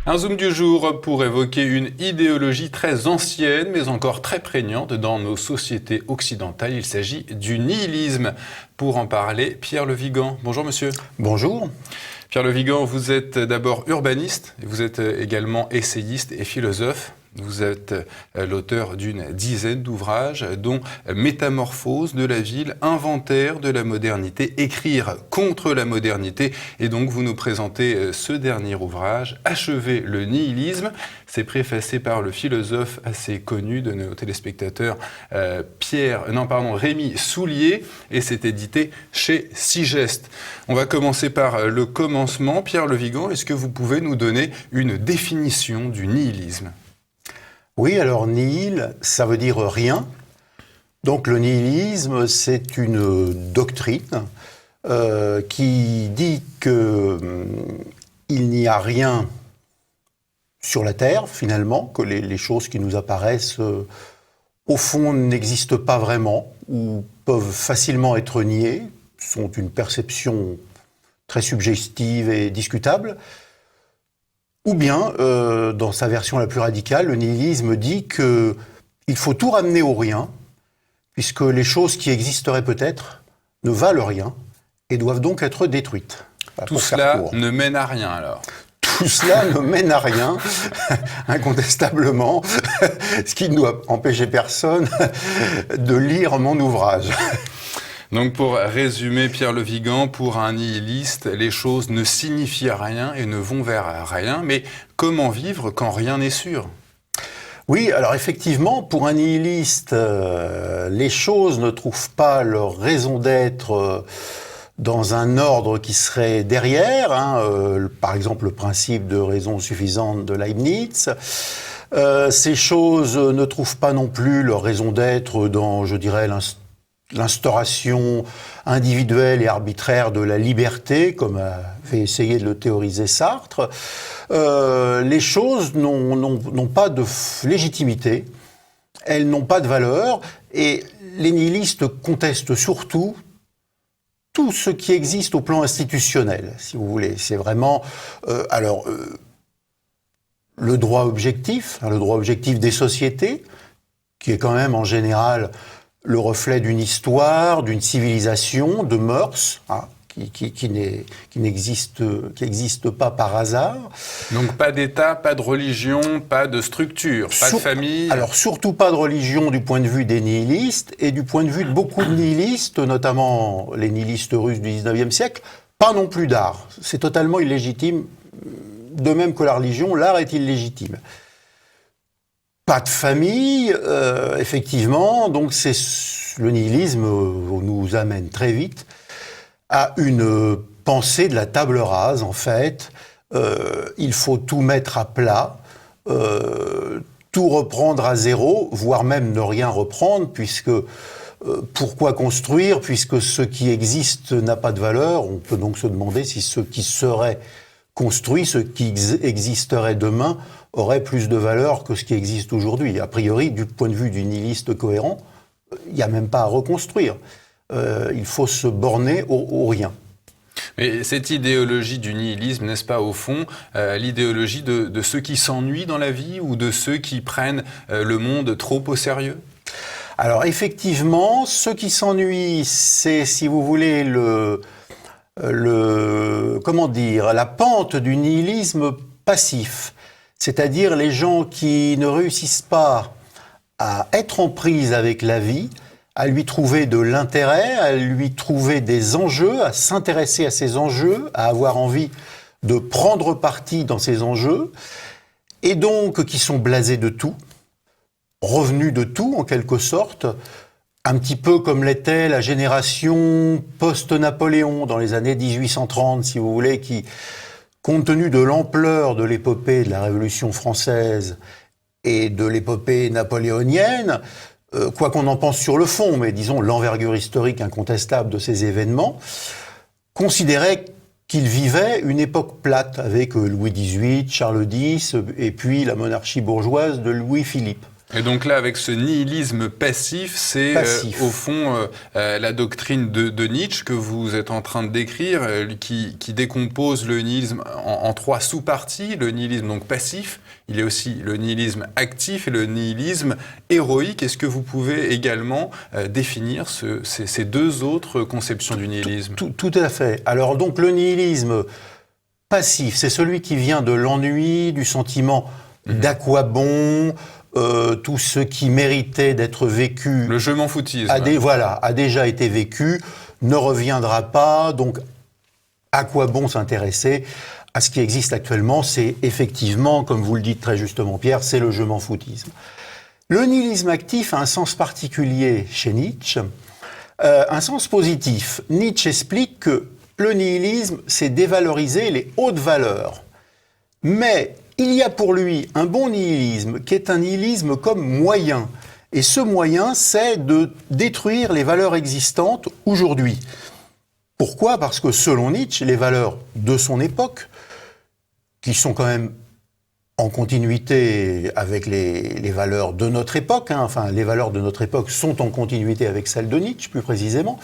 Un zoom du jour pour évoquer une idéologie très ancienne mais encore très prégnante dans nos sociétés occidentales. Il s'agit du nihilisme. Pour en parler, Pierre Le Vigan. Bonjour monsieur. Bonjour. Pierre Le Vigan, vous êtes d'abord urbaniste, et vous êtes également essayiste et philosophe. Vous êtes l'auteur d'une dizaine d'ouvrages, dont Métamorphose de la ville, Inventaire de la modernité, Écrire contre la modernité. Et donc vous nous présentez ce dernier ouvrage, Achever le nihilisme. C'est préfacé par le philosophe assez connu de nos téléspectateurs, Rémi Soulier, et c'est édité chez Sigest. On va commencer par le commencement. Pierre Le Vigan, est-ce que vous pouvez nous donner une définition du nihilisme ? Oui, alors nihil, ça veut dire rien. Donc le nihilisme, c'est une doctrine qui dit que il n'y a rien sur la Terre, finalement, que les choses qui nous apparaissent, au fond, n'existent pas vraiment, ou peuvent facilement être niées, sont une perception très subjective et discutable. Ou bien, dans sa version la plus radicale, le nihilisme dit qu'il faut tout ramener au rien, puisque les choses qui existeraient peut-être ne valent rien et doivent donc être détruites. Voilà, tout cela ne mène à rien alors. Tout cela ne mène à rien, incontestablement, ce qui ne doit empêcher personne de lire mon ouvrage. Donc pour résumer, Pierre Le Vigan, pour un nihiliste, les choses ne signifient rien et ne vont vers rien. Mais comment vivre quand rien n'est sûr ? Oui, alors effectivement, pour un nihiliste, les choses ne trouvent pas leur raison d'être dans un ordre qui serait derrière. Par exemple, le principe de raison suffisante de Leibniz. Ces choses ne trouvent pas non plus leur raison d'être dans, je dirais, l'instauration individuelle et arbitraire de la liberté, comme avait essayé de le théoriser Sartre. Les choses n'ont pas de légitimité, elles n'ont pas de valeur, et les nihilistes contestent surtout tout ce qui existe au plan institutionnel, si vous voulez. C'est vraiment... le droit objectif des sociétés, qui est quand même en général le reflet d'une histoire, d'une civilisation, de mœurs, qui n'existe pas par hasard. Donc pas d'État, pas de religion, pas de structure, pas de famille. Alors surtout pas de religion du point de vue des nihilistes, et du point de vue de beaucoup de nihilistes, notamment les nihilistes russes du 19e siècle, pas non plus d'art. C'est totalement illégitime, de même que la religion, l'art est illégitime. Pas de famille, effectivement, donc le nihilisme nous amène très vite à une pensée de la table rase, en fait. Il faut tout mettre à plat, tout reprendre à zéro, voire même ne rien reprendre, puisque pourquoi construire, puisque ce qui existe n'a pas de valeur. On peut donc se demander si ce qui serait construit, ce qui existerait demain, aurait plus de valeur que ce qui existe aujourd'hui. A priori, du point de vue du nihiliste cohérent, il n'y a même pas à reconstruire. Il faut se borner au rien. Mais cette idéologie du nihilisme, n'est-ce pas au fond l'idéologie de ceux qui s'ennuient dans la vie ou de ceux qui prennent le monde trop au sérieux ? Alors effectivement, ceux qui s'ennuient, c'est, si vous voulez, la pente du nihilisme passif. C'est-à-dire les gens qui ne réussissent pas à être en prise avec la vie, à lui trouver de l'intérêt, à lui trouver des enjeux, à s'intéresser à ces enjeux, à avoir envie de prendre parti dans ces enjeux, et donc qui sont blasés de tout, revenus de tout en quelque sorte, un petit peu comme l'était la génération post-Napoléon dans les années 1830, si vous voulez, qui, compte tenu de l'ampleur de l'épopée de la Révolution française et de l'épopée napoléonienne, quoi qu'on en pense sur le fond, mais disons l'envergure historique incontestable de ces événements, considérait qu'il vivait une époque plate avec Louis XVIII, Charles X et puis la monarchie bourgeoise de Louis-Philippe. Et donc là, avec ce nihilisme passif, c'est au fond la doctrine de Nietzsche que vous êtes en train de décrire, qui décompose le nihilisme en trois sous-parties. Le nihilisme donc passif, il y a aussi le nihilisme actif et le nihilisme héroïque. Est-ce que vous pouvez également définir ces deux autres conceptions du nihilisme ? Tout à fait. Alors donc le nihilisme passif, c'est celui qui vient de l'ennui, du sentiment d'à quoi bon, tout ce qui méritait d'être vécu. Le je m'en foutisme. A déjà été vécu, ne reviendra pas, donc à quoi bon s'intéresser à ce qui existe actuellement? C'est effectivement, comme vous le dites très justement Pierre, c'est le je m'en foutisme. Le nihilisme actif a un sens particulier chez Nietzsche, un sens positif. Nietzsche explique que le nihilisme, c'est dévaloriser les hautes valeurs. Mais il y a pour lui un bon nihilisme qui est un nihilisme comme moyen. Et ce moyen, c'est de détruire les valeurs existantes aujourd'hui. Pourquoi ? Parce que selon Nietzsche, les valeurs de son époque, qui sont quand même en continuité avec les valeurs de notre époque, enfin les valeurs de notre époque sont en continuité avec celles de Nietzsche plus précisément,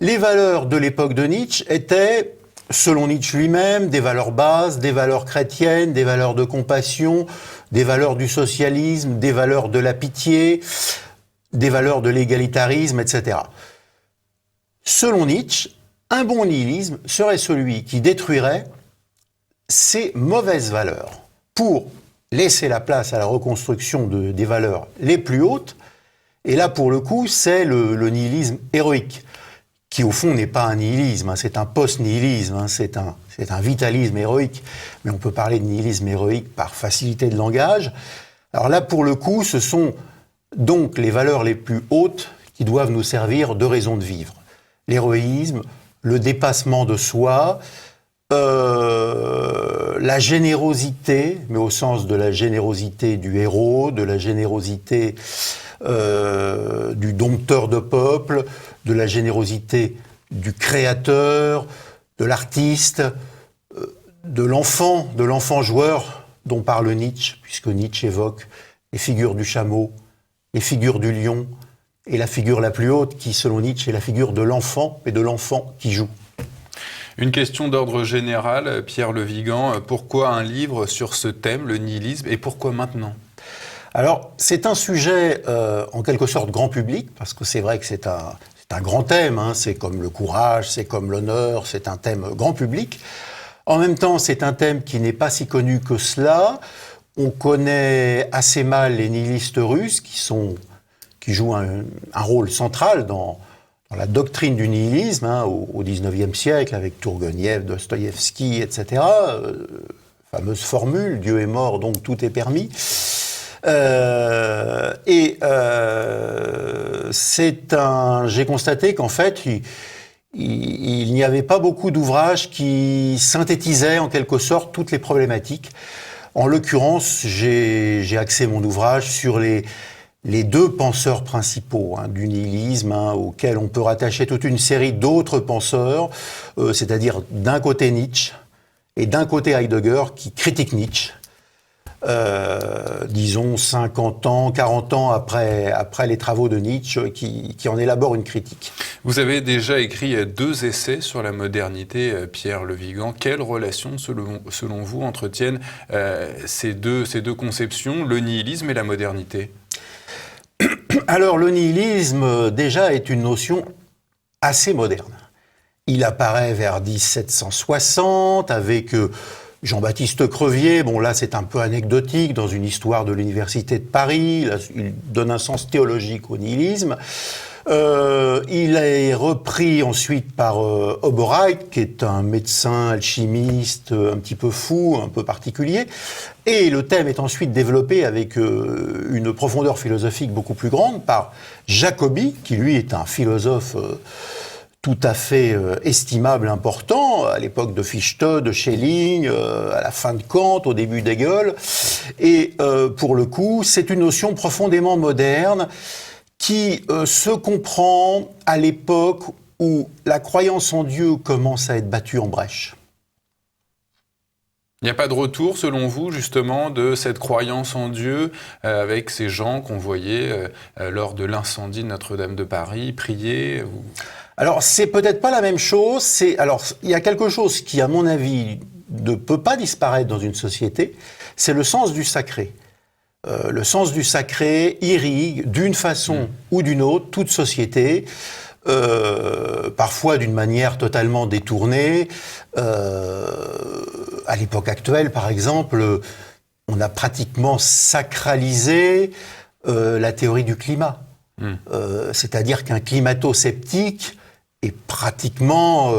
les valeurs de l'époque de Nietzsche étaient, selon Nietzsche lui-même, des valeurs basses, des valeurs chrétiennes, des valeurs de compassion, des valeurs du socialisme, des valeurs de la pitié, des valeurs de l'égalitarisme, etc. Selon Nietzsche, un bon nihilisme serait celui qui détruirait ces mauvaises valeurs pour laisser la place à la reconstruction des valeurs les plus hautes. Et là, pour le coup, c'est le nihilisme héroïque, qui au fond n'est pas un nihilisme, c'est un post-nihilisme, c'est un vitalisme héroïque. Mais on peut parler de nihilisme héroïque par facilité de langage. Alors là, pour le coup, ce sont donc les valeurs les plus hautes qui doivent nous servir de raison de vivre. L'héroïsme, le dépassement de soi, la générosité, mais au sens de la générosité du héros, de la générosité du dompteur de peuple, de la générosité du créateur, de l'artiste, de l'enfant joueur dont parle Nietzsche, puisque Nietzsche évoque les figures du chameau, les figures du lion, et la figure la plus haute qui, selon Nietzsche, est la figure de l'enfant, et de l'enfant qui joue. Une question d'ordre général, Pierre Le Vigan, pourquoi un livre sur ce thème, le nihilisme, et pourquoi maintenant ? Alors, c'est un sujet en quelque sorte grand public, parce que c'est vrai que c'est un grand thème, c'est comme le courage, c'est comme l'honneur, c'est un thème grand public. En même temps, c'est un thème qui n'est pas si connu que cela. On connaît assez mal les nihilistes russes qui jouent un rôle central dans la doctrine du nihilisme au XIXe siècle, avec Tourgueniev, Dostoïevski, etc. Fameuse formule, Dieu est mort, donc tout est permis. J'ai constaté qu'en fait, il n'y avait pas beaucoup d'ouvrages qui synthétisaient en quelque sorte toutes les problématiques. En l'occurrence, j'ai axé mon ouvrage sur les deux penseurs principaux du nihilisme, auxquels on peut rattacher toute une série d'autres penseurs, c'est-à-dire d'un côté Nietzsche et d'un côté Heidegger qui critique Nietzsche. Disons 50 ans, 40 ans après les travaux de Nietzsche, qui en élabore une critique. Vous avez déjà écrit 2 essais sur la modernité, Pierre Le Vigan. Quelle relation, selon vous, entretiennent ces deux conceptions, le nihilisme et la modernité ? Alors, le nihilisme, déjà, est une notion assez moderne. Il apparaît vers 1760 avec Jean-Baptiste Crevier. Bon, là, c'est un peu anecdotique dans une histoire de l'Université de Paris. Là, il donne un sens théologique au nihilisme. Il est repris ensuite par Obereit, qui est un médecin alchimiste un petit peu fou, un peu particulier. Et le thème est ensuite développé avec une profondeur philosophique beaucoup plus grande par Jacobi, qui lui est un philosophe tout à fait estimable, important, à l'époque de Fichte, de Schelling, à la fin de Kant, au début d'Hegel. Et pour le coup, c'est une notion profondément moderne qui se comprend à l'époque où la croyance en Dieu commence à être battue en brèche. Il n'y a pas de retour, selon vous, justement, de cette croyance en Dieu avec ces gens qu'on voyait lors de l'incendie de Notre-Dame de Paris prier Alors, c'est peut-être pas la même chose. Alors, il y a quelque chose qui, à mon avis, ne peut pas disparaître dans une société, c'est le sens du sacré. Le sens du sacré irrigue, d'une façon ou d'une autre, toute société. Parfois d'une manière totalement détournée. À l'époque actuelle, par exemple, on a pratiquement sacralisé la théorie du climat. C'est-à-dire qu'un climato-sceptique est pratiquement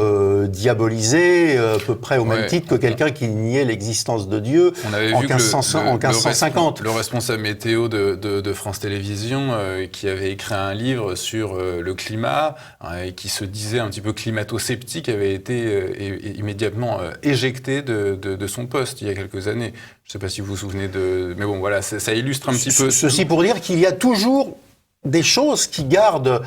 diabolisé à peu près au même titre que quelqu'un qui niait l'existence de Dieu en 1550. Le responsable météo de France Télévisions qui avait écrit un livre sur le climat et qui se disait un petit peu climato-sceptique avait été immédiatement éjecté de son poste il y a quelques années. Je ne sais pas si vous vous souvenez de... Mais bon, voilà, ça illustre un petit peu... Ceci pour dire qu'il y a toujours des choses qui gardent,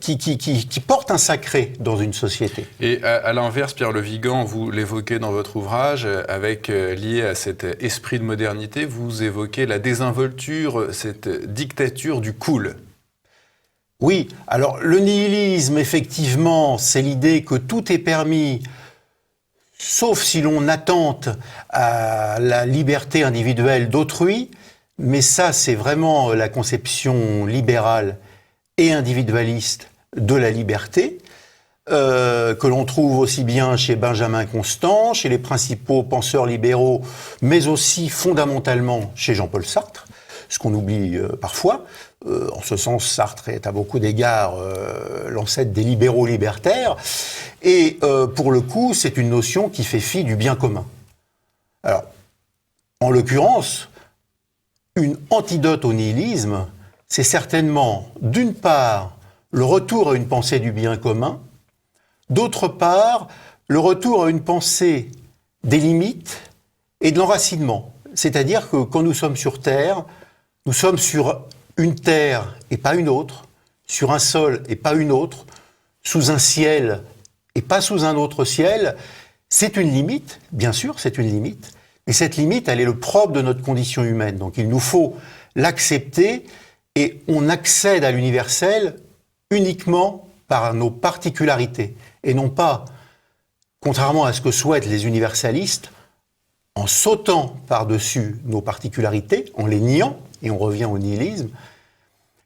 qui portent un sacré dans une société. Et à l'inverse, Pierre Le Vigan, vous l'évoquez dans votre ouvrage, lié à cet esprit de modernité, vous évoquez la désinvolture, cette dictature du cool. Oui, alors le nihilisme, effectivement, c'est l'idée que tout est permis, sauf si l'on attente à la liberté individuelle d'autrui. Mais ça, c'est vraiment la conception libérale et individualiste de la liberté, que l'on trouve aussi bien chez Benjamin Constant, chez les principaux penseurs libéraux, mais aussi fondamentalement chez Jean-Paul Sartre, ce qu'on oublie parfois. En ce sens, Sartre est à beaucoup d'égards l'ancêtre des libéraux libertaires. Et pour le coup, c'est une notion qui fait fi du bien commun. Alors, en l'occurrence, une antidote au nihilisme, c'est certainement, d'une part, le retour à une pensée du bien commun, d'autre part, le retour à une pensée des limites et de l'enracinement. C'est-à-dire que quand nous sommes sur Terre, nous sommes sur une terre et pas une autre, sur un sol et pas une autre, sous un ciel et pas sous un autre ciel. C'est une limite, bien sûr, c'est une limite. Et cette limite, elle est le propre de notre condition humaine. Donc il nous faut l'accepter et on accède à l'universel uniquement par nos particularités. Et non pas, contrairement à ce que souhaitent les universalistes, en sautant par-dessus nos particularités, en les niant, et on revient au nihilisme,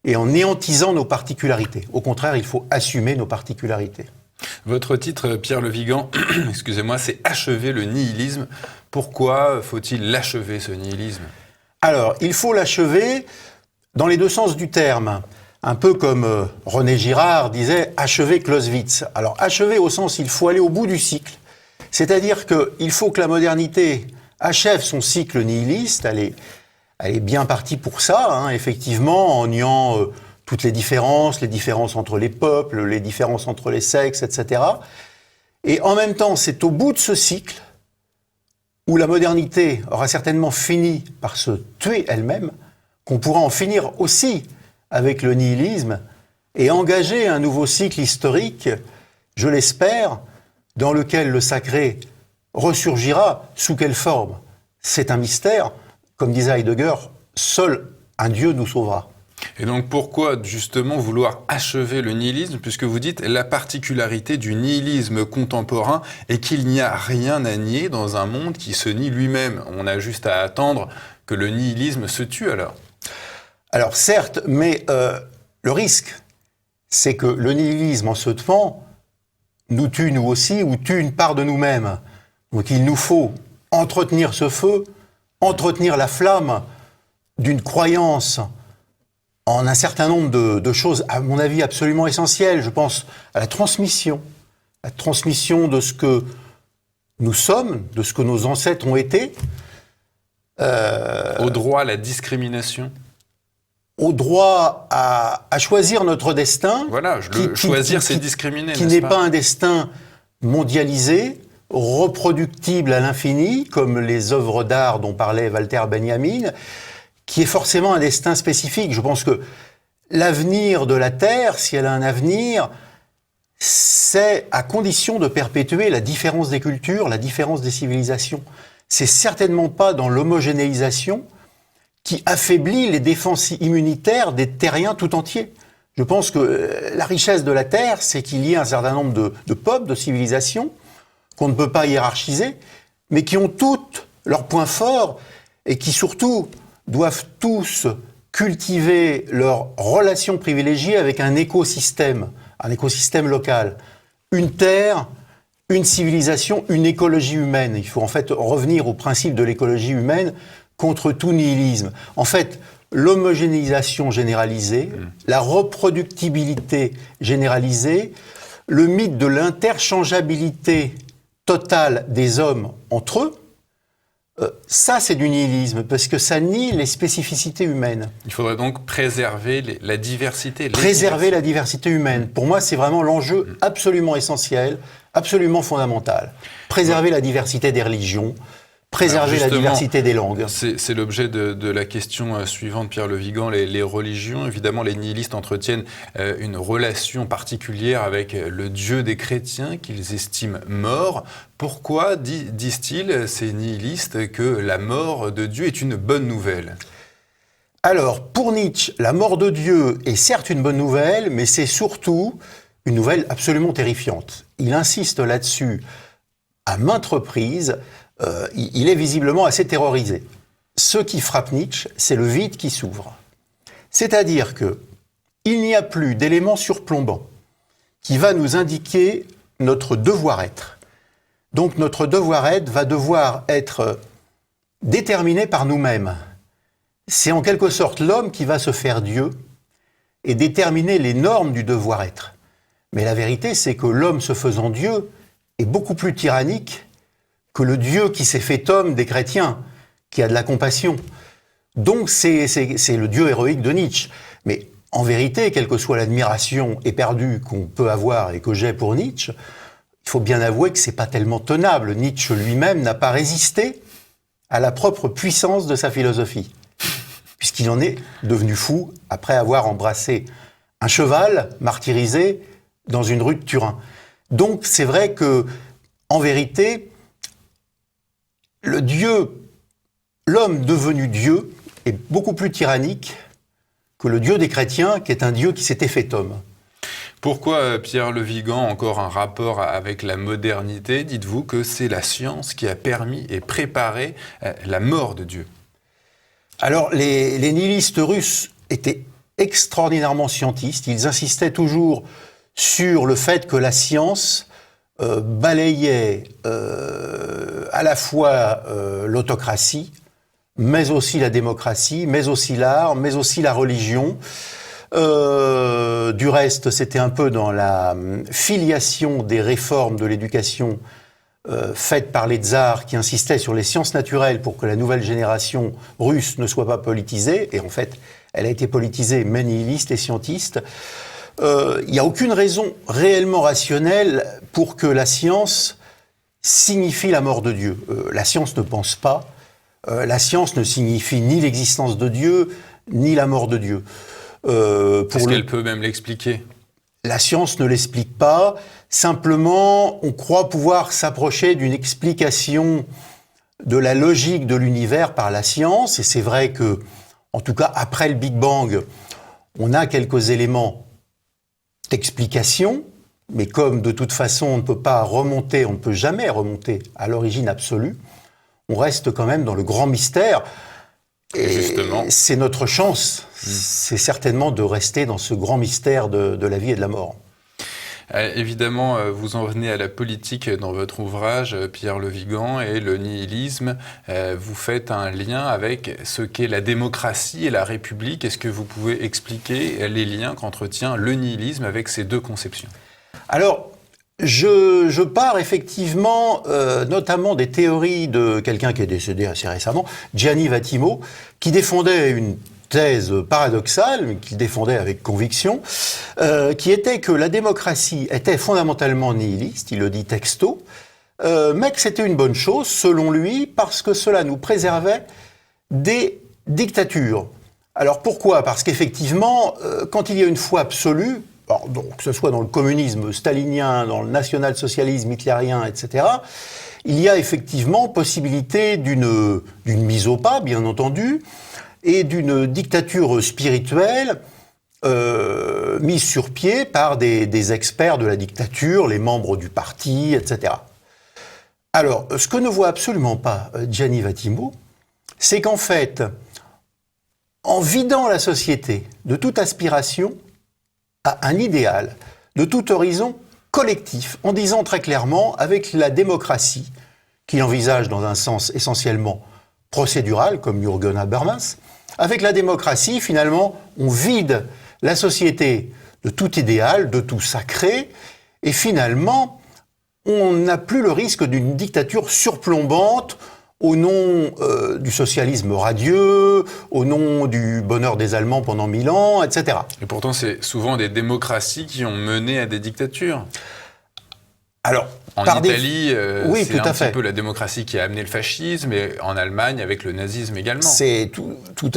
et en néantisant nos particularités. Au contraire, il faut assumer nos particularités. Votre titre, Pierre Le Vigan, excusez-moi, c'est « Achever le nihilisme ». Pourquoi faut-il l'achever, ce nihilisme ? Alors, il faut l'achever dans les deux sens du terme. Un peu comme René Girard disait « achever Clausewitz ». Alors, achever au sens, il faut aller au bout du cycle. C'est-à-dire qu'il faut que la modernité achève son cycle nihiliste. Elle est bien partie pour ça, hein, effectivement, en niant toutes les différences entre les peuples, les différences entre les sexes, etc. Et en même temps, c'est au bout de ce cycle où la modernité aura certainement fini par se tuer elle-même, qu'on pourra en finir aussi avec le nihilisme et engager un nouveau cycle historique, je l'espère, dans lequel le sacré ressurgira. Sous quelle forme ? C'est un mystère. Comme disait Heidegger, seul un Dieu nous sauvera. Et donc pourquoi justement vouloir achever le nihilisme, puisque vous dites la particularité du nihilisme contemporain est qu'il n'y a rien à nier dans un monde qui se nie lui-même. On a juste à attendre que le nihilisme se tue alors. Alors certes, mais le risque, c'est que le nihilisme en se tuant nous tue nous aussi ou tue une part de nous-mêmes. Donc il nous faut entretenir ce feu, entretenir la flamme d'une croyance en un certain nombre de choses, à mon avis, absolument essentielles. Je pense à la transmission de ce que nous sommes, de ce que nos ancêtres ont été. Au droit à la discrimination. Au droit à choisir notre destin. Voilà, choisir, c'est discriminer, qui n'est pas un destin mondialisé, reproductible à l'infini, comme les œuvres d'art dont parlait Walter Benjamin, qui est forcément un destin spécifique. Je pense que l'avenir de la Terre, si elle a un avenir, c'est à condition de perpétuer la différence des cultures, la différence des civilisations. C'est certainement pas dans l'homogénéisation qui affaiblit les défenses immunitaires des terriens tout entiers. Je pense que la richesse de la Terre, c'est qu'il y a un certain nombre de peuples, de civilisations, qu'on ne peut pas hiérarchiser, mais qui ont toutes leurs points forts et qui surtout doivent tous cultiver leurs relations privilégiées avec un écosystème local. Une terre, une civilisation, une écologie humaine. Il faut en fait revenir au principe de l'écologie humaine contre tout nihilisme. En fait, l'homogénéisation généralisée, la reproductibilité généralisée, le mythe de l'interchangeabilité totale des hommes entre eux, ça c'est du nihilisme, parce que ça nie les spécificités humaines. Il faudrait donc préserver la diversité. Préserver la diversité humaine. Pour moi, c'est vraiment l'enjeu absolument essentiel, absolument fondamental. Préserver la diversité des religions, préserver la diversité des langues. C'est l'objet de la question suivante, Pierre Le Vigan. Les religions, évidemment, les nihilistes entretiennent une relation particulière avec le Dieu des chrétiens qu'ils estiment mort. Pourquoi disent-ils, ces nihilistes, que la mort de Dieu est une bonne nouvelle ? Alors, pour Nietzsche, la mort de Dieu est certes une bonne nouvelle, mais c'est surtout une nouvelle absolument terrifiante. Il insiste là-dessus à maintes reprises. Il est visiblement assez terrorisé. Ce qui frappe Nietzsche, c'est le vide qui s'ouvre. C'est-à-dire que il n'y a plus d'élément surplombant qui va nous indiquer notre devoir-être. Donc notre devoir-être va devoir être déterminé par nous-mêmes. C'est en quelque sorte l'homme qui va se faire Dieu et déterminer les normes du devoir-être. Mais la vérité, c'est que l'homme se faisant Dieu est beaucoup plus tyrannique que le Dieu qui s'est fait homme des chrétiens, qui a de la compassion. Donc c'est le Dieu héroïque de Nietzsche. Mais en vérité, quelle que soit l'admiration éperdue qu'on peut avoir et que j'ai pour Nietzsche, il faut bien avouer que c'est pas tellement tenable. Nietzsche lui-même n'a pas résisté à la propre puissance de sa philosophie, puisqu'il en est devenu fou après avoir embrassé un cheval martyrisé dans une rue de Turin. Donc c'est vrai que, en vérité, l'homme devenu Dieu est beaucoup plus tyrannique que le Dieu des chrétiens, qui est un Dieu qui s'était fait homme. Pourquoi, Pierre Le Vigan, encore un rapport avec la modernité ? Dites-vous que c'est la science qui a permis et préparé la mort de Dieu ? Alors, les nihilistes russes étaient extraordinairement scientistes. Ils insistaient toujours sur le fait que la science balayait à la fois l'autocratie, mais aussi la démocratie, mais aussi l'art, mais aussi la religion. Du reste, c'était un peu dans la filiation des réformes de l'éducation faites par les tsars qui insistaient sur les sciences naturelles pour que la nouvelle génération russe ne soit pas politisée. Et en fait, elle a été politisée, mais nihiliste et scientiste. Il n'y a aucune raison réellement rationnelle pour que la science signifie la mort de Dieu. La science ne pense pas. La science ne signifie ni l'existence de Dieu, ni la mort de Dieu. Est-ce qu'elle peut même l'expliquer ? La science ne l'explique pas. Simplement, on croit pouvoir s'approcher d'une explication de la logique de l'univers par la science. Et c'est vrai que, en tout cas, après le Big Bang, on a quelques éléments d'explication, mais comme de toute façon on ne peut pas remonter, on ne peut jamais remonter à l'origine absolue, on reste quand même dans le grand mystère. Et justement, c'est notre chance, c'est certainement de rester dans ce grand mystère de la vie et de la mort. Évidemment, vous en venez à la politique dans votre ouvrage, Pierre Le Vigan, et le nihilisme. Vous faites un lien avec ce qu'est la démocratie et la République. Est-ce que vous pouvez expliquer les liens qu'entretient le nihilisme avec ces deux conceptions ? Alors, je pars effectivement notamment des théories de quelqu'un qui est décédé assez récemment, Gianni Vattimo, qui défendait une thèse paradoxale, mais qu'il défendait avec conviction, qui était que la démocratie était fondamentalement nihiliste, il le dit texto, mais que c'était une bonne chose, selon lui, parce que cela nous préservait des dictatures. Alors pourquoi ? Parce qu'effectivement, quand il y a une foi absolue, alors, donc, que ce soit dans le communisme stalinien, dans le national-socialisme hitlérien, etc., il y a effectivement possibilité d'une mise au pas, bien entendu, et d'une dictature spirituelle mise sur pied par des experts de la dictature, les membres du parti, etc. Alors, ce que ne voit absolument pas Gianni Vattimo, c'est qu'en fait, en vidant la société de toute aspiration à un idéal, de tout horizon collectif, en disant très clairement, avec la démocratie, qu'il envisage dans un sens essentiellement procédural, comme Jürgen Habermas, avec la démocratie, finalement, on vide la société de tout idéal, de tout sacré, et finalement, on n'a plus le risque d'une dictature surplombante au nom du socialisme radieux, au nom du bonheur des Allemands pendant 1000 ans, etc. Et pourtant, c'est souvent des démocraties qui ont mené à des dictatures. Alors, en Italie, oui, c'est un petit peu la démocratie qui a amené le fascisme, et en Allemagne, avec le nazisme également. C'est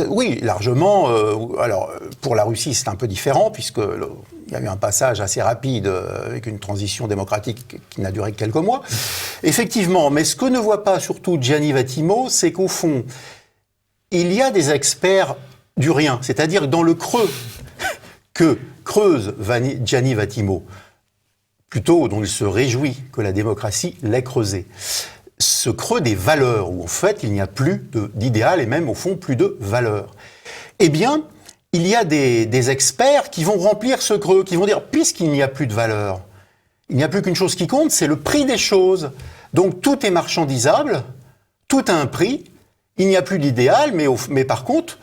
oui, largement. Alors, pour la Russie, c'est un peu différent, puisque il y a eu un passage assez rapide avec une transition démocratique qui n'a duré que quelques mois. Effectivement, mais ce que ne voit pas surtout Gianni Vattimo, c'est qu'au fond, il y a des experts du rien, c'est-à-dire dans le creux que creuse Gianni Vattimo, plutôt dont il se réjouit que la démocratie l'ait creusé. Ce creux des valeurs, où en fait il n'y a plus d'idéal et même au fond plus de valeurs. Eh bien, il y a des experts qui vont remplir ce creux, qui vont dire, puisqu'il n'y a plus de valeurs, il n'y a plus qu'une chose qui compte, c'est le prix des choses. Donc tout est marchandisable, tout a un prix, il n'y a plus d'idéal, mais par contre,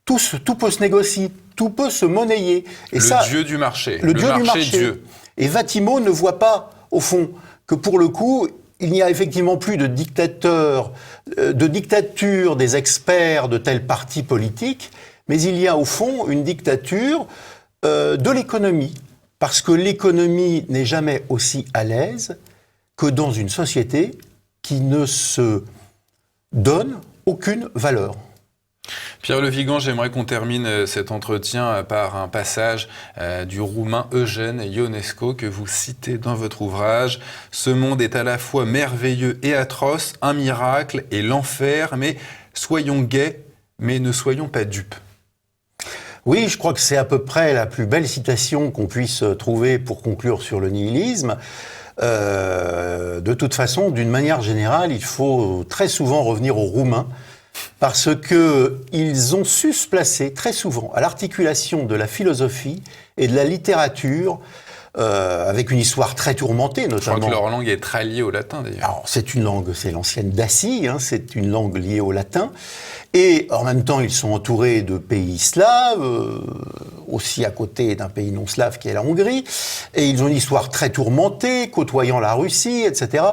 tout peut se négocier, tout peut se monnayer. Et Dieu du marché. Le Dieu du marché. Dieu. Et Vattimo ne voit pas, au fond, que pour le coup, il n'y a effectivement plus de dictature des experts de tel parti politique, mais il y a au fond une dictature de l'économie. Parce que l'économie n'est jamais aussi à l'aise que dans une société qui ne se donne aucune valeur. Pierre Le Vigan, j'aimerais qu'on termine cet entretien par un passage du roumain Eugène Ionesco que vous citez dans votre ouvrage. « Ce monde est à la fois merveilleux et atroce, un miracle et l'enfer, mais soyons gais, mais ne soyons pas dupes. » Oui, je crois que c'est à peu près la plus belle citation qu'on puisse trouver pour conclure sur le nihilisme. De toute façon, d'une manière générale, il faut très souvent revenir aux Roumains, parce qu'ils ont su se placer très souvent à l'articulation de la philosophie et de la littérature, avec une histoire très tourmentée, notamment. Je crois que leur langue est très liée au latin, d'ailleurs. Alors, c'est une langue, c'est l'ancienne Dacie, c'est une langue liée au latin. Et en même temps, ils sont entourés de pays slaves, aussi à côté d'un pays non slave qui est la Hongrie. Et ils ont une histoire très tourmentée, côtoyant la Russie, etc.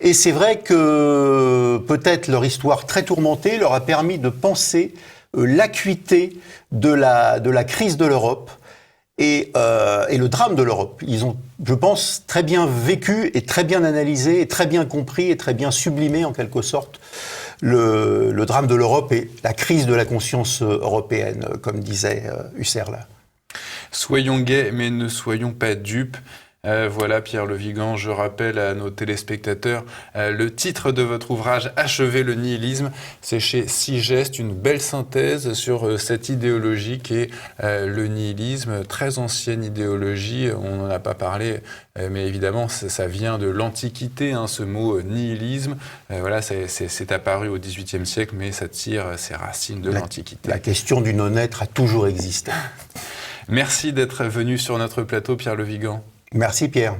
Et c'est vrai que peut-être leur histoire très tourmentée leur a permis de penser l'acuité de la crise de l'Europe et le drame de l'Europe. Ils ont, je pense, très bien vécu et très bien analysé et très bien compris et très bien sublimé en quelque sorte le drame de l'Europe et la crise de la conscience européenne, comme disait Husserl. Soyons gais, mais ne soyons pas dupes. Voilà, Pierre Le Vigan, je rappelle à nos téléspectateurs le titre de votre ouvrage « Achever le nihilisme ». C'est chez Sigest, une belle synthèse sur cette idéologie qui est le nihilisme, très ancienne idéologie, on n'en a pas parlé, mais évidemment ça vient de l'Antiquité, ce mot nihilisme. Voilà, c'est apparu au XVIIIe siècle, mais ça tire ses racines de l'Antiquité. La question du non-être a toujours existé. Merci d'être venu sur notre plateau, Pierre Le Vigan. Merci Pierre.